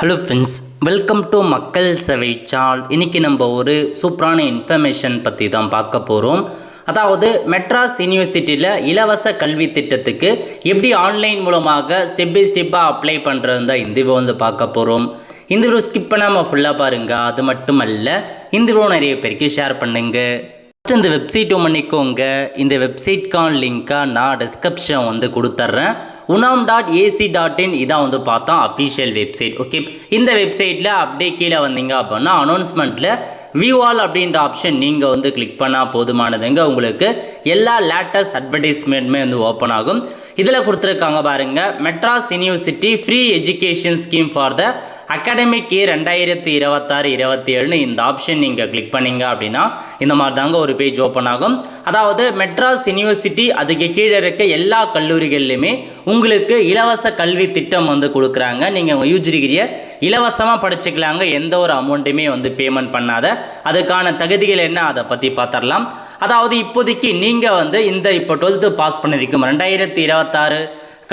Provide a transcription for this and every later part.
Hello friends, welcome to மக்கள் சேவை channel. இன்றைக்கி நம்ம ஒரு சூப்பரான இன்ஃபர்மேஷன் பற்றி தான் பார்க்க போகிறோம். அதாவது மெட்ராஸ் யூனிவர்சிட்டியில் இலவச கல்வி திட்டத்துக்கு எப்படி ஆன்லைன் மூலமாக ஸ்டெப் பை ஸ்டெப்பாக அப்ளை பண்ணுறது தான் இந்த வீடியோ பார்க்க போகிறோம். இந்த வீடியோ ஸ்கிப் பண்ணாமல் ஃபுல்லாக பாருங்கள். அது மட்டும் அல்ல, இந்த வீடியோ நிறைய பேருக்கு ஷேர் பண்ணுங்கள். ஃபஸ்ட் இந்த வெப்சைட் பண்ணிக்கோங்க. இந்த வெப்சைட்கான லிங்க்காக நான் டிஸ்கிரிப்ஷன் கொடுத்துட்றேன். unam.ac.in இதான் பார்த்தா அஃபிஷியல் வெப்சைட். ஓகே, இந்த வெப்சைட்டில் அப்படியே கீழே வந்தீங்க அப்படின்னா அனௌன்ஸ்மெண்ட்டில் வியூ ஆல் அப்படின்ற ஆப்ஷன் நீங்கள் கிளிக் பண்ணால் போதுமானதுங்க. உங்களுக்கு எல்லா லேட்டஸ்ட் அட்வர்டைஸ்மெண்ட்டுமே ஓப்பன் ஆகும். இதில் கொடுத்துருக்காங்க பாருங்கள், Madras university free education scheme for the academic year 2026-27 இந்த ஆப்ஷன் நீங்கள் கிளிக் பண்ணிங்க அப்படின்னா இந்த மாதிரி தாங்க ஒரு பேஜ் ஓப்பன் ஆகும். அதாவது மெட்ராஸ் யூனிவர்சிட்டி அதுக்கு கீழே இருக்க எல்லா கல்லூரிகள்லையுமே உங்களுக்கு இலவச கல்வி திட்டம் கொடுக்குறாங்க. நீங்கள் யூஜி டிகிரியை இலவசமாக படிச்சுக்கலாங்க, எந்த ஒரு அமௌண்ட்டுமே பேமெண்ட் பண்ணாத. அதுக்கான தகுதிகள் என்ன அதை பற்றி பார்த்துடலாம். அதாவது இப்போதைக்கு நீங்கள் இந்த இப்போ 12th பாஸ் பண்ணியிருக்கோம் 2026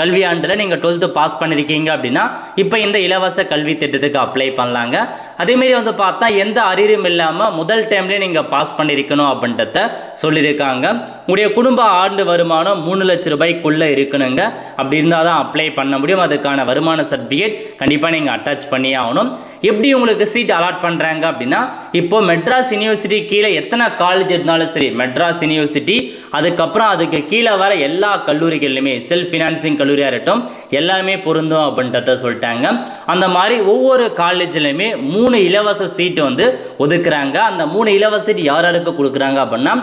கல்வியாண்டில் நீங்கள் 12th பாஸ் பண்ணியிருக்கீங்க அப்படின்னா இப்போ இந்த இலவச கல்வி திட்டத்துக்கு அப்ளை பண்ணலாங்க. அதேமாரி பார்த்தா எந்த அரியரும் இல்லாமல் முதல் டைம்லேயே நீங்கள் பாஸ் பண்ணியிருக்கணும் அப்படின்றத சொல்லியிருக்காங்க. உங்களுடைய குடும்ப ஆண்டு வருமானம் 3 லட்ச ரூபாய்க்குள்ளே இருக்கணுங்க. அப்படி இருந்தால் தான் அப்ளை பண்ண முடியும். அதுக்கான வருமான சர்டிஃபிகேட் கண்டிப்பாக நீங்கள் அட்டாச் பண்ணியே ஆகணும். எப்படி உங்களுக்கு சீட் அலாட் பண்ணுறாங்க அப்படின்னா, இப்போ மெட்ராஸ் யூனிவர்சிட்டி கீழே எத்தனை காலேஜ் இருந்தாலும் சரி, மெட்ராஸ் யூனிவர்சிட்டி அதுக்கப்புறம் அதுக்கு கீழே வர எல்லா கல்லூரிகள்லையுமே செல்ஃப் ஃபினான்சிங் கல்லூரியாக இருக்கட்டும் எல்லாமே பொருந்தும் அப்படின்றத சொல்லிட்டாங்க. அந்த மாதிரி ஒவ்வொரு காலேஜ்லையுமே 3 இலவச சீட்டு ஒதுக்குறாங்க. அந்த 3 இலவச சீட் யாருக்கு கொடுக்குறாங்க அப்படின்னா,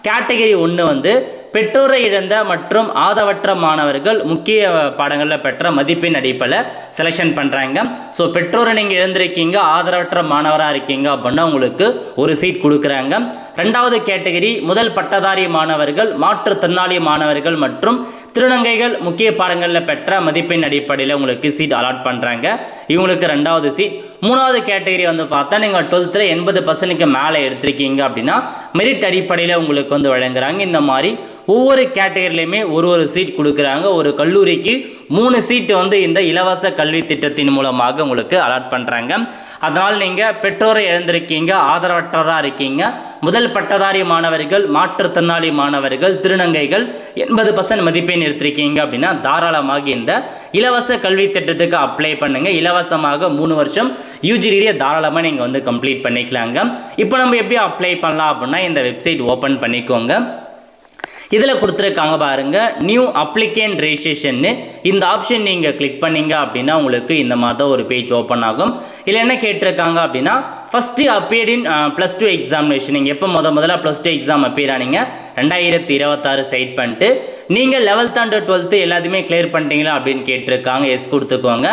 கேட்டகரி 1 பெற்றோரை இழந்த மற்றும் ஆதரவற்ற மாணவர்கள் முக்கிய பாடங்களில் பெற்ற மதிப்பெண் அடிப்படையில் செலெக்ஷன் பண்ணுறாங்க. ஸோ பெற்றோரை நீங்கள் இழந்திருக்கீங்க, ஆதரவற்ற மாணவராக இருக்கீங்க அப்படின்னா உங்களுக்கு ஒரு சீட் கொடுக்குறாங்க. 2வது கேட்டகரி முதல் பட்டதாரி மாணவர்கள், மாற்றுத்திறனாளி மாணவர்கள் மற்றும் திருநங்கைகள் முக்கிய பாடங்களில் பெற்ற மதிப்பெண் அடிப்படையில் உங்களுக்கு சீட் அலாட் பண்ணுறாங்க. இவங்களுக்கு 2வது சீட். 3வது கேட்டகரி பார்த்தா நீங்கள் 12th 80% மேலே எடுத்திருக்கீங்க அப்படின்னா மெரிட் அடிப்படையில் உங்களுக்கு வழங்குறாங்க. இந்த மாதிரி ஒவ்வொரு கேட்டகரியிலையுமே ஒரு சீட் கொடுக்குறாங்க. ஒரு கல்லூரிக்கு 3 சீட்டு இந்த இலவச கல்வி திட்டத்தின் மூலமாக உங்களுக்கு அலாட் பண்ணுறாங்க. அதனால் நீங்கள் பெற்றோரை இழந்திருக்கீங்க, ஆதரவற்றவராக இருக்கீங்க, முதல் பட்டதாரி மாணவர்கள், மாற்றுத்திறனாளி மாணவர்கள், திருநங்கைகள் 80% மதிப்பெண் எடுத்திருக்கீங்க அப்படின்னா தாராளமாக இந்த இலவச கல்வி திட்டத்துக்கு அப்ளை பண்ணுங்க. இலவசமாக 3 வருஷம் யூஜி டிகிரியை தாராளமாக நீங்கள் கம்ப்ளீட் பண்ணிக்கலாங்க. இப்போ நம்ம எப்படி அப்ளை பண்ணலாம் அப்படின்னா, இந்த வெப்சைட் ஓப்பன் பண்ணிக்கோங்க. இதில் கொடுத்துருக்காங்க பாருங்க, நியூ அப்ளிகேண்ட் ரெஜிஸ்ட்ரேஷன். இந்த ஆப்ஷன் நீங்கள் கிளிக் பண்ணீங்க அப்படின்னா உங்களுக்கு இந்த மாதிரி தான் ஒரு பேஜ் ஓப்பன் ஆகும். இதில் என்ன கேட்டிருக்காங்க அப்படின்னா, ஃபஸ்ட்டு அப்பியர் இன் +2 எக்ஸாமினேஷன். நீங்கள் எப்போ முதல்ல +2 எக்ஸாம் அப்பியர் ஆனீங்க 2026 சைட் பண்ணிட்டு நீங்கள் 11th and 12th எல்லாத்தையுமே கிளியர் பண்ணிட்டீங்களா அப்படின்னு கேட்டிருக்காங்க. எஸ் கொடுத்துக்கோங்க.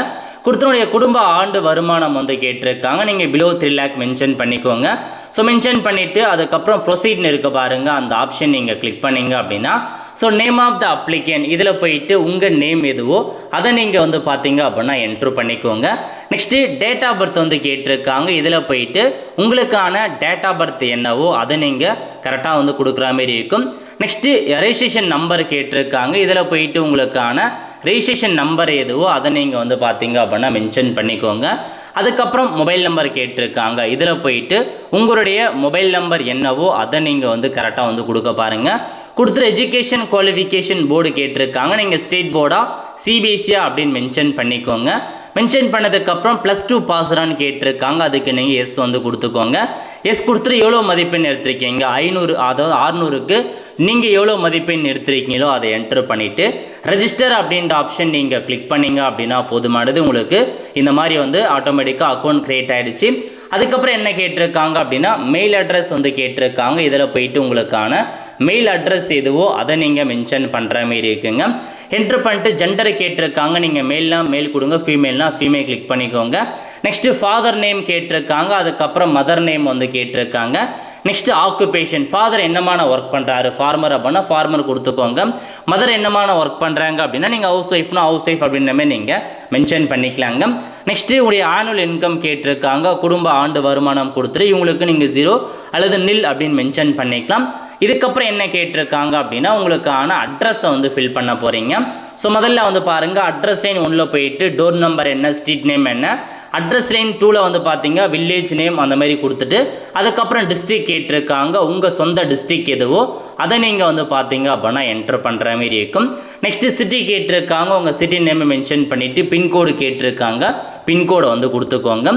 கொடுத்தனுடைய குடும்ப ஆண்டு வருமானம் கேட்டிருக்காங்க. நீங்கள் பிலோ 3 lakh மென்ஷன் பண்ணிக்கோங்க. ஸோ மென்ஷன் பண்ணிவிட்டு அதுக்கப்புறம் ப்ரொசீட்னு இருக்க பாருங்கள், அந்த ஆப்ஷன் நீங்கள் கிளிக் பண்ணிங்க அப்படின்னா so name of the application இதில் போயிட்டு உங்கள் நேம் எதுவோ அதை நீங்கள் பார்த்தீங்க அப்படின்னா என்ட்ரு பண்ணிக்கோங்க. நெக்ஸ்ட்டு டேட் ஆஃப் பர்த் கேட்டிருக்காங்க. இதில் போயிட்டு உங்களுக்கான டேட் ஆஃப் பர்த் என்னவோ அதை நீங்கள் கரெக்டாக கொடுக்குற மாதிரி இருக்கும். நெக்ஸ்ட்டு ரெஜிஸ்ட்ரேஷன் நம்பர் கேட்டிருக்காங்க. இதில் போயிட்டு உங்களுக்கான ரெஜிஸ்ட்ரேஷன் நம்பர் எதுவோ அதை நீங்கள் பார்த்தீங்க அப்படின்னா மென்ஷன் பண்ணிக்கோங்க. அதுக்கப்புறம் மொபைல் நம்பர் கேட்டிருக்காங்க. இதில் போயிட்டு உங்களுடைய மொபைல் நம்பர் என்னவோ அதை நீங்கள் கரெக்டாக கொடுக்க பாருங்கள். கொடுத்துரு எஜுகேஷன் குவாலிஃபிகேஷன் போர்டு கேட்டிருக்காங்க. நீங்கள் ஸ்டேட் போர்டா சிபிஎஸ்சியா அப்படின்னு மென்ஷன் பண்ணிக்கோங்க. மென்ஷன் பண்ணதுக்கப்புறம் +2 பாஸ்ரான்னு கேட்டிருக்காங்க. அதுக்கு நீங்கள் எஸ் கொடுத்துக்கோங்க. எஸ் கொடுத்துட்டு எவ்வளோ மதிப்பெண் எடுத்திருக்கீங்க 500, அதாவது 600க்கு நீங்கள் எவ்வளோ மதிப்பெண் எடுத்திருக்கீங்களோ அதை என்ட்ரு பண்ணிவிட்டு ரெஜிஸ்டர் அப்படின்ற ஆப்ஷன் நீங்கள் கிளிக் பண்ணிங்க அப்படின்னா போதுமானது. உங்களுக்கு இந்த மாதிரி ஆட்டோமேட்டிக்காக அக்கௌண்ட் க்ரியேட் ஆகிடுச்சு. அதுக்கப்புறம் என்ன கேட்டிருக்காங்க அப்படின்னா, மெயில் அட்ரஸ் கேட்டிருக்காங்க. இதில் போயிட்டு உங்களுக்கான மெயில் அட்ரஸ் எதுவோ அதை நீங்கள் மென்ஷன் பண்ணுற மாரி இருக்குங்க. என்ட்ரு பண்ணிட்டு ஜெண்டர் கேட்டிருக்காங்க. நீங்கள் மேல்னா மேல் கொடுங்க, ஃபீமேல்னா ஃபீமேல் கிளிக் பண்ணிக்கோங்க. நெக்ஸ்ட்டு ஃபாதர் நேம் கேட்டிருக்காங்க. அதுக்கப்புறம் மதர் நேம் கேட்டிருக்காங்க. நெக்ஸ்ட்டு ஆக்குபேஷன், ஃபாதர் என்னமான ஒர்க் பண்ணுறாரு, ஃபார்மர் அப்படின்னா ஃபார்மர் கொடுத்துக்கோங்க. மதர் என்னமான ஒர்க் பண்ணுறாங்க அப்படின்னா நீங்கள் ஹவுஸ் ஒய்ஃப்னா ஹவுஸ் ஒய்ஃப் அப்படின்னமே நீங்கள் மென்ஷன் பண்ணிக்கலாங்க. நெக்ஸ்ட்டு உடைய ஆனுவல் இன்கம் கேட்டிருக்காங்க. குடும்ப ஆண்டு வருமானம் கொடுத்துட்டு இவங்களுக்கு நீங்கள் 0 அல்லது நில் அப்படின்னு மென்ஷன் பண்ணிக்கலாம். இதுக்கப்புறம் என்ன கேட்டிருக்காங்க அப்படின்னா உங்களுக்கான அட்ரஸை ஃபில் பண்ண போகிறீங்க. ஸோ முதல்ல பாருங்கள், அட்ரஸ் லைன் 1ல் போயிட்டு டோர் நம்பர் என்ன, ஸ்ட்ரீட் நேம் என்ன, அட்ரஸ் லைன் 2ல வந்து பார்த்தீங்க வில்லேஜ் நேம் அந்த மாதிரி கொடுத்துட்டு அதுக்கப்புறம் டிஸ்ட்ரிக்ட் கேட்டிருக்காங்க. உங்கள் சொந்த டிஸ்ட்ரிக்ட் எதுவோ அதை நீங்கள் வந்து பார்த்தீங்க அப்படின்னா என்டர் பண்ணுற மாதிரி இருக்கும். நெக்ஸ்ட்டு சிட்டி கேட்டிருக்காங்க. உங்கள் சிட்டி நேமை மென்ஷன் பண்ணிவிட்டு பின்கோடு கேட்டிருக்காங்க. பின்கோடை வந்து கொடுத்துக்கோங்க.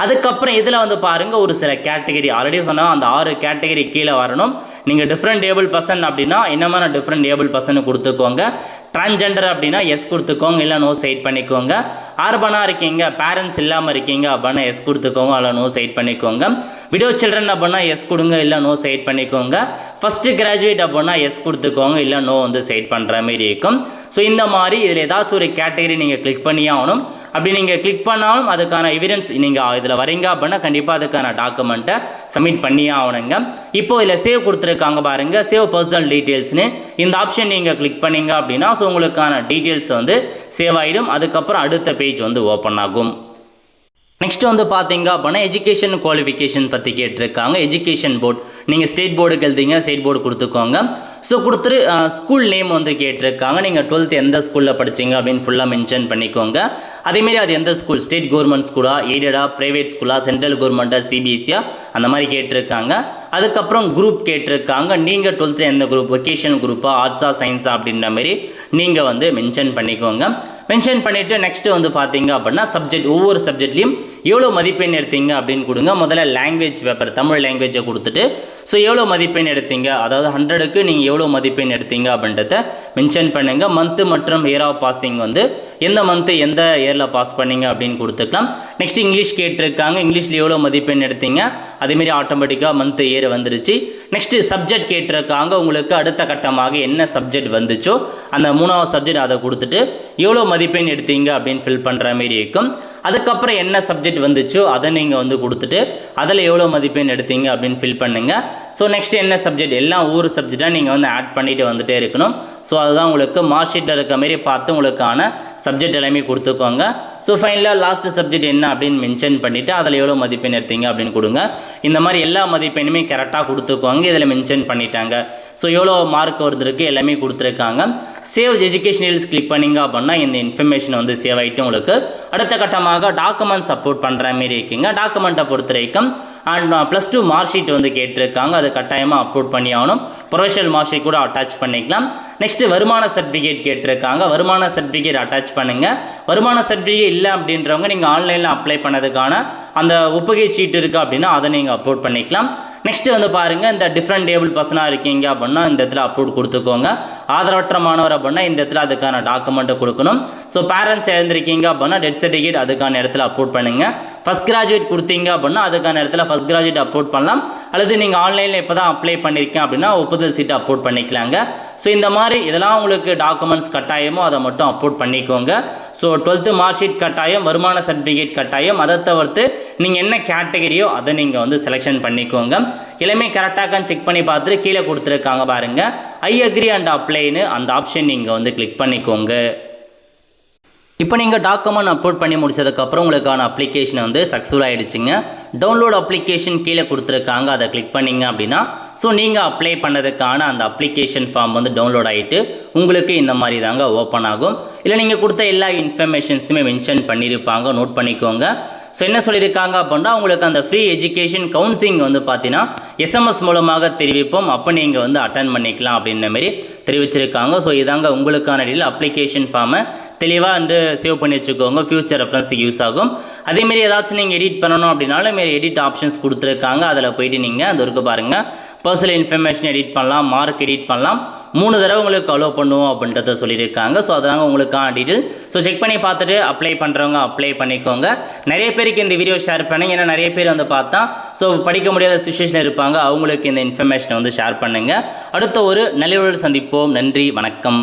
அதுக்கப்புறம் இதில் வந்து பாருங்கள் ஒரு சில கேட்டகரி ஆல்ரெடி சொன்னால் அந்த 6 கேட்டகரி கீழே வரணும். நீங்கள் டிஃப்ரெண்ட் ஏபிள் பர்சன் அப்படின்னா என்னமான டிஃப்ரெண்ட் ஏபிள் பர்சன் கொடுத்துக்கோங்க. டிரான்ஸ்ஜெண்டர் அப்படின்னா எஸ் கொடுத்துக்கோங்க, இல்லை நோ சைட் பண்ணிக்கோங்க. அர்பனாக இருக்கீங்க, பேரண்ட்ஸ் இல்லாமல் இருக்கீங்க அப்படின்னா எஸ் கொடுத்துக்கோங்க, இல்லை நோ சைட் பண்ணிக்கோங்க. விடோ சில்ட்ரன் அப்படின்னா எஸ் கொடுங்க, இல்லை நோ சைட் பண்ணிக்கோங்க. ஃபஸ்ட்டு கிராஜுவேட் அப்படின்னா எஸ் கொடுத்துக்கோங்க, இல்லை நோ வந்து சைட் பண்ணுற மாதிரி இருக்கும். ஸோ இந்த மாதிரி இதில் ஏதாச்சும் ஒரு கேட்டகரி நீங்கள் கிளிக் பண்ணி ஆகணும். அப்படி நீங்கள் கிளிக் பண்ணாலும் அதுக்கான எவிடன்ஸ் நீங்கள் இதில் வரீங்க அப்படின்னா கண்டிப்பாக அதுக்கான டாக்குமெண்ட்டை சப்மிட் பண்ணியே ஆகணுங்க. இப்போது இதில் சேவ் கொடுத்துருக்காங்க பாருங்கள், சேவ் பர்சனல் டீட்டெயில்ஸ்னு இந்த ஆப்ஷன் நீங்கள் கிளிக் பண்ணிங்க அப்படின்னா ஸோ உங்களுக்கான டீட்டெயில்ஸ் வந்து சேவ் ஆகிடும். அதுக்கப்புறம் அடுத்த பேஜ் வந்து ஓப்பன் ஆகும். நெக்ஸ்ட் வந்து பார்த்தீங்க அப்படின்னா எஜுகேஷன் குவாலிஃபிகேஷன் பற்றி கேட்டிருக்காங்க. எஜுகேஷன் போர்டு நீங்கள் ஸ்டேட் போர்டுக்கு எழுதிங்க, ஸ்டேட் போர்டு கொடுத்துக்கோங்க. ஸோ கொடுத்துட்டு ஸ்கூல் நேம் வந்து கேட்டிருக்காங்க. நீங்கள் 12th எந்த ஸ்கூலில் படிச்சிங்க அப்படின்னு ஃபுல்லாக மென்ஷன் பண்ணிக்கோங்க. அதேமாரி அது எந்த ஸ்கூல், ஸ்டேட் கவர்மெண்ட் ஸ்கூலா, எய்டடா, ப்ரைவேட் ஸ்கூலா, சென்ட்ரல் கவர்மெண்ட்டா, சிபிஎஸ்சியா அந்த மாதிரி கேட்டிருக்காங்க. அதுக்கப்புறம் குரூப் கேட்டிருக்காங்க. நீங்கள் 12th எந்த குரூப், வொகேஷனல் குரூப்பா, ஆர்ட்ஸா, சயின்ஸா அப்படின்ற மாதிரி நீங்கள் வந்து மென்ஷன் பண்ணிக்கோங்க. மென்ஷன் பண்ணிவிட்டு நெக்ஸ்ட்டு வந்து பார்த்தீங்க அப்படின்னா சப்ஜெக்ட், ஒவ்வொரு சப்ஜெக்ட்லையும் எவ்வளோ மதிப்பெண் எடுத்தீங்க அப்படின்னு கொடுங்க. முதல்ல லாங்குவேஜ் பேப்பர் தமிழ் லாங்குவேஜை கொடுத்துட்டு ஸோ எவ்வளோ மதிப்பெண் எடுத்தீங்க, அதாவது 100க்கு நீங்கள் எவ்வளோ மதிப்பெண் எடுத்தீங்க அப்படின்றத மென்ஷன் பண்ணுங்கள். மந்த்து மற்றும் இயர் ஆஃப் பாசிங் வந்து எந்த மந்த்து எந்த இயரில் பாஸ் பண்ணீங்க அப்படின்னு கொடுத்துக்கலாம். நெக்ஸ்ட் இங்கிலீஷ் கேட்டிருக்காங்க. இங்கிலீஷில் எவ்வளோ மதிப்பெண் எடுத்தீங்க, அதேமாரி ஆட்டோமேட்டிக்காக மந்த்து இயர் வந்துருச்சு. நெக்ஸ்ட்டு சப்ஜெக்ட் கேட்டிருக்காங்க. உங்களுக்கு அடுத்த கட்டமாக என்ன சப்ஜெக்ட் வந்துச்சோ அந்த 3வது சப்ஜெக்ட் அதை கொடுத்துட்டு எவ்வளோ மதிப்பெண் எடுத்தீங்க அப்படின்னு ஃபில் பண்ணுற மாதிரி இருக்கும். அதுக்கப்புறம் என்ன சப்ஜெக்ட் வந்துச்சோ அதை நீங்கள் வந்து கொடுத்துட்டு அதில் எவ்வளோ மதிப்பெண் எடுத்தீங்க அப்படின்னு ஃபில் பண்ணுங்கள். ஸோ நெக்ஸ்ட் என்ன சப்ஜெக்ட், எல்லாம் ஒவ்வொரு சப்ஜெக்டாக நீங்கள் வந்து ஆட் பண்ணிட்டு வந்துட்டே இருக்கணும். ஸோ அதுதான் உங்களுக்கு மார்க் ஷீட்டில் இருக்க மாதிரி பார்த்து உங்களுக்கான சப்ஜெக்ட் எல்லாமே கொடுத்துக்கோங்க. ஸோ ஃபைனலாக லாஸ்ட் சப்ஜெக்ட் என்ன அப்படின்னு மென்ஷன் பண்ணிவிட்டு அதில் எவ்வளோ மதிப்பெண் எடுத்தீங்க அப்படின்னு கொடுங்க. இந்த மாதிரி எல்லா மதிப்பெண்ணுமே கரெக்டாக கொடுத்துக்கோங்க. இதில் மென்ஷன் பண்ணிட்டாங்க. ஸோ எவ்வளோ மார்க் வருதுருக்கு எல்லாமே கொடுத்துருக்காங்க. சேவ் எஜுகேஷன் டீடைல்ஸ் கிளிக் பண்ணிங்க அப்படின்னா இந்த இன்ஃபர்மேஷன் வந்து சேவ் ஆகிட்டு உங்களுக்கு அடுத்த கட்டமாக டாக்குமெண்ட் சப்போர்ட் பண்ணுற மாதிரி இருக்குங்க. டாக்குமெண்ட்டை பொறுத்த வரைக்கும் அண்ட் +2 மார்க் ஷீட் வந்து கேட்டிருக்காங்க. அது கட்டாயமாக அப்லோட் பண்ணி ஆகணும். ப்ரொஃபஷனல் மார்க் ஷீட் கூட அட்டாச் பண்ணிக்கலாம். நெக்ஸ்ட்டு வருமான சர்டிஃபிகேட் கேட்டிருக்காங்க. வருமான சர்டிஃபிகேட் அட்டாச் பண்ணுங்கள். வருமான சர்டிஃபிகேட் இல்லை அப்படின்றவங்க நீங்கள் ஆன்லைனில் அப்ளை பண்ணதுக்கான அந்த ஒப்புகை சீட்டு இருக்குது அப்படின்னா அதை நீங்கள் அப்லோட் பண்ணிக்கலாம். நெக்ஸ்ட்டு வந்து பாருங்கள், இந்த டிஃப்ரெண்ட் ஏபிள் பர்சனாக இருக்கீங்க அப்படின்னா இந்த இடத்துல அப்லோட் கொடுத்துக்கோங்க. ஆதரவற்ற மாணவர் அப்படின்னா இந்த இடத்துல அதுக்கான டாக்குமெண்ட்டை கொடுக்கணும். ஸோ பேரண்ட்ஸ் எழுந்திருக்கீங்க அப்படின்னா டெத் சர்டிஃபிகேட் அதுக்கான இடத்துல அப்லோட் பண்ணுங்கள். ஃபஸ்ட் கிராஜுவேட் கொடுத்தீங்க அப்படின்னா அதுக்கான இடத்துல ஃபஸ்ட் கிராஜுவேட் அப்லோட் பண்ணலாம். அல்லது நீங்கள் ஆன்லைனில் இப்போ தான் அப்ளை பண்ணியிருக்கேன் அப்படின்னா ஒப்புதல் சீட்டை அப்லோட் பண்ணிக்கலாங்க. ஸோ இந்த மாதிரி இதெல்லாம் உங்களுக்கு டாக்குமெண்ட்ஸ் கட்டாயமோ அதை மட்டும் அப்லோட் பண்ணிக்கோங்க. ஸோ 12th மார்க் ஷீட் கட்டாயம், வருமான சர்டிஃபிகேட் கட்டாயம். அதை தவிர்த்து நீங்கள் என்ன கேட்டகரியோ அதை நீங்கள் வந்து செலெக்ஷன் பண்ணிக்கோங்க. எல்லாமே கரெக்டாக செக் பண்ணி பார்த்துட்டு கீழே கொடுத்துருக்காங்க பாருங்கள், ஐ அக்ரி அண்ட் அப்ளைன்னு அந்த ஆப்ஷன் நீங்கள் வந்து கிளிக் பண்ணிக்கோங்க. இப்போ நீங்கள் டாக்குமெண்ட் அப்லோட் பண்ணி முடிச்சதுக்கப்புறம் உங்களுக்கான அப்ளிகேஷன் வந்து சக்ஸஸ்ஃபுல் ஆகிடுச்சிங்க. டவுன்லோட் அப்ளிகேஷன் கீழே கொடுத்துருக்காங்க, அதை கிளிக் பண்ணிங்க அப்படின்னா ஸோ நீங்கள் அப்ளை பண்ணதுக்கான அந்த அப்ளிகேஷன் ஃபார்ம் வந்து டவுன்லோட் ஆகிட்டு உங்களுக்கு இந்த மாதிரி தாங்க ஓப்பன் ஆகும். இல்லை நீங்கள் கொடுத்த எல்லா இன்ஃபர்மேஷன்ஸுமே மென்ஷன் பண்ணியிருப்பாங்க, நோட் பண்ணிக்கோங்க. ஸோ என்ன சொல்லியிருக்காங்க அப்படின்னா உங்களுக்கு அந்த ஃப்ரீ எஜுகேஷன் கவுன்சிலிங் வந்து பார்த்தீங்கன்னா எஸ்எம்எஸ் மூலமாக தெரிவிப்போம், அப்போ நீங்கள் வந்து அட்டன் பண்ணிக்கலாம் அப்படின்ற மாதிரி தெரிவிச்சிருக்காங்க. ஸோ இதாங்க உங்களுக்கான அப்ளிகேஷன் ஃபார்மை தெளிவாக வந்து சேவ் பண்ணி வச்சுக்கோங்க, ஃபியூச்சர் ரெஃபரன்ஸுக்கு யூஸ் ஆகும். அதேமாரி ஏதாச்சும் நீங்கள் எடிட் பண்ணணும் அப்படின்னாலும் மாரி எடிட் ஆப்ஷன்ஸ் கொடுத்துருக்காங்க. அதில் போய்ட்டு நீங்கள் அந்த இருக்க பாருங்கள், பர்சனல் இன்ஃபர்மேஷன் எடிட் பண்ணலாம், மார்க் எடிட் பண்ணலாம், 3 தடவை உங்களுக்கு அலோவ் பண்ணுவோம் அப்படின்றத சொல்லியிருக்காங்க. ஸோ அதனால உங்களுக்கான டீட்டெயில் ஸோ செக் பண்ணி பார்த்துட்டு அப்ளை பண்ணுறவங்க அப்ளை பண்ணிக்கோங்க. நிறைய பேருக்கு இந்த வீடியோ ஷேர் பண்ணுங்க, ஏன்னா நிறைய பேர் வந்து பார்த்தா ஸோ படிக்க முடியாத சிச்சுவேஷன் இருப்பாங்க, அவங்களுக்கு இந்த இன்ஃபர்மேஷனை வந்து ஷேர் பண்ணுங்கள். அடுத்த ஒரு நல்ல சந்திப்போம். நன்றி, வணக்கம்.